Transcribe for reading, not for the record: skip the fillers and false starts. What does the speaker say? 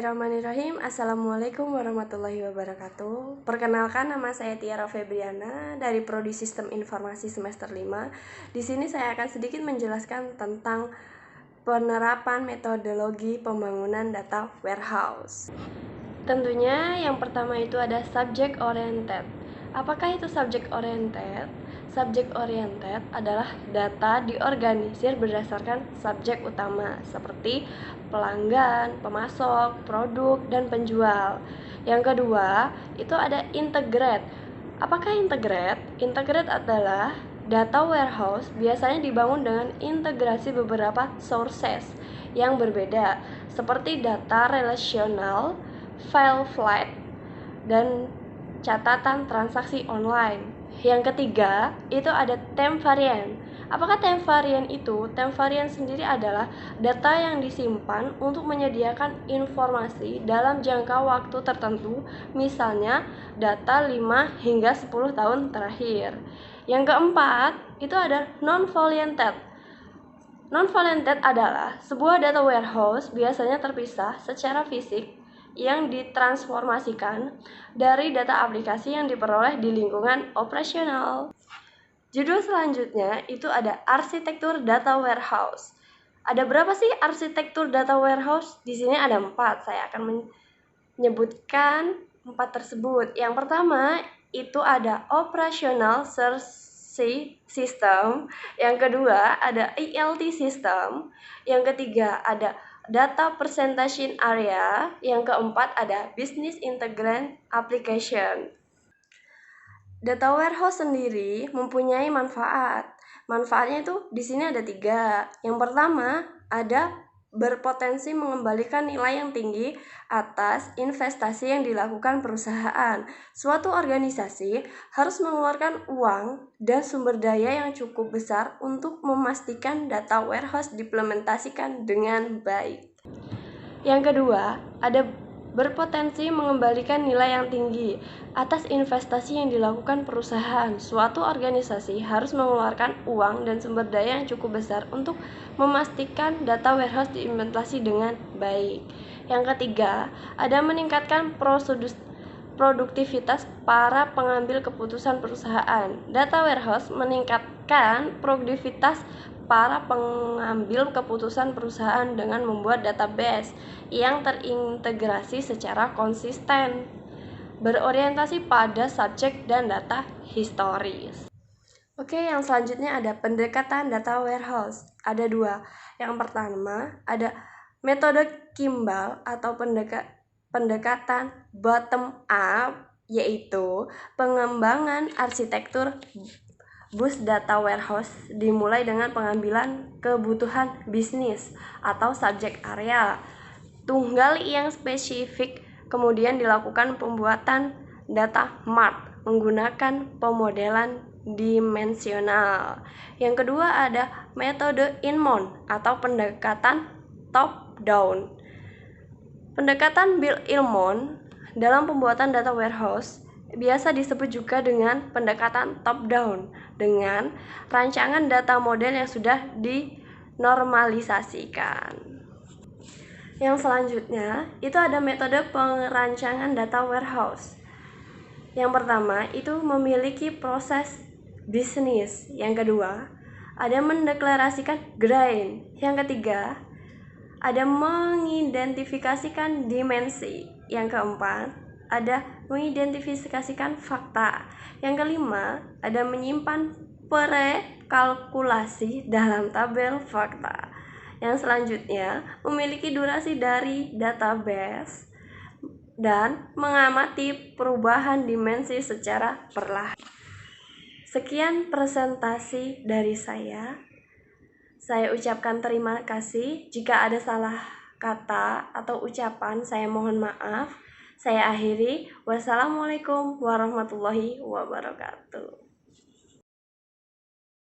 Bismillahirrahmanirrahim. Assalamualaikum warahmatullahi wabarakatuh. Perkenalkan, nama saya Tiara Febriana dari Prodi Sistem Informasi semester 5. Di sini saya akan sedikit menjelaskan tentang penerapan metodologi pembangunan data warehouse. Tentunya yang pertama itu ada subject oriented. Apakah itu subject oriented? Subject oriented adalah data diorganisir berdasarkan subjek utama seperti pelanggan, pemasok, produk, dan penjual. Yang kedua, itu ada integrate. Apakah integrate? Integrate adalah data warehouse biasanya dibangun dengan integrasi beberapa sources yang berbeda seperti data relasional, file flight, dan catatan transaksi online. Yang ketiga, itu ada time variant. Apakah time variant itu? Time variant sendiri adalah data yang disimpan untuk menyediakan informasi dalam jangka waktu tertentu, misalnya data 5 hingga 10 tahun terakhir. Yang keempat, itu ada non-varianted. Non-varianted adalah sebuah data warehouse biasanya terpisah secara fisik yang ditransformasikan dari data aplikasi yang diperoleh di lingkungan operasional. Judul selanjutnya itu ada arsitektur data warehouse. Ada berapa sih arsitektur data warehouse? Di sini ada 4. Saya akan menyebutkan 4 tersebut. Yang pertama itu ada operational search system. Yang kedua ada ELT system. Yang ketiga ada data presentation area. Yang keempat ada business intelligence application. Data warehouse sendiri mempunyai manfaat. Manfaatnya itu di sini ada 3. Yang pertama ada berpotensi mengembalikan nilai yang tinggi atas investasi yang dilakukan perusahaan. Suatu organisasi harus mengeluarkan uang dan sumber daya yang cukup besar untuk memastikan data warehouse diimplementasikan dengan baik. Yang kedua, ada berpotensi mengembalikan nilai yang tinggi atas investasi yang dilakukan perusahaan. Suatu organisasi harus mengeluarkan uang dan sumber daya yang cukup besar untuk memastikan data warehouse diimplementasi dengan baik. Yang ketiga, ada meningkatkan produktivitas para pengambil keputusan perusahaan. Data warehouse meningkatkan produktivitas para pengambil keputusan perusahaan dengan membuat database yang terintegrasi secara konsisten, berorientasi pada subjek dan data historis. Oke, yang selanjutnya ada pendekatan data warehouse. Ada 2. Yang pertama ada metode Kimball atau pendekatan bottom up, yaitu pengembangan arsitektur bus data warehouse dimulai dengan pengambilan kebutuhan bisnis atau subjek area tunggal yang spesifik, kemudian dilakukan pembuatan data mart menggunakan pemodelan dimensional. Yang kedua ada metode Inmon atau pendekatan top down. Pendekatan Bill Ilmon dalam pembuatan data warehouse biasa disebut juga dengan pendekatan top down dengan rancangan data model yang sudah dinormalisasikan. Yang selanjutnya itu ada metode perancangan data warehouse. Yang pertama itu memiliki proses bisnis. Yang kedua ada mendeklarasikan grain. Yang ketiga ada mengidentifikasikan dimensi. Yang keempat ada mengidentifikasikan fakta. Yang kelima ada menyimpan prekalkulasi dalam tabel fakta. Yang selanjutnya memiliki durasi dari database dan mengamati perubahan dimensi secara perlahan. Sekian presentasi dari saya. Saya ucapkan terima kasih. Jika ada salah kata atau ucapan, saya mohon maaf. Saya akhiri. Wassalamualaikum warahmatullahi wabarakatuh.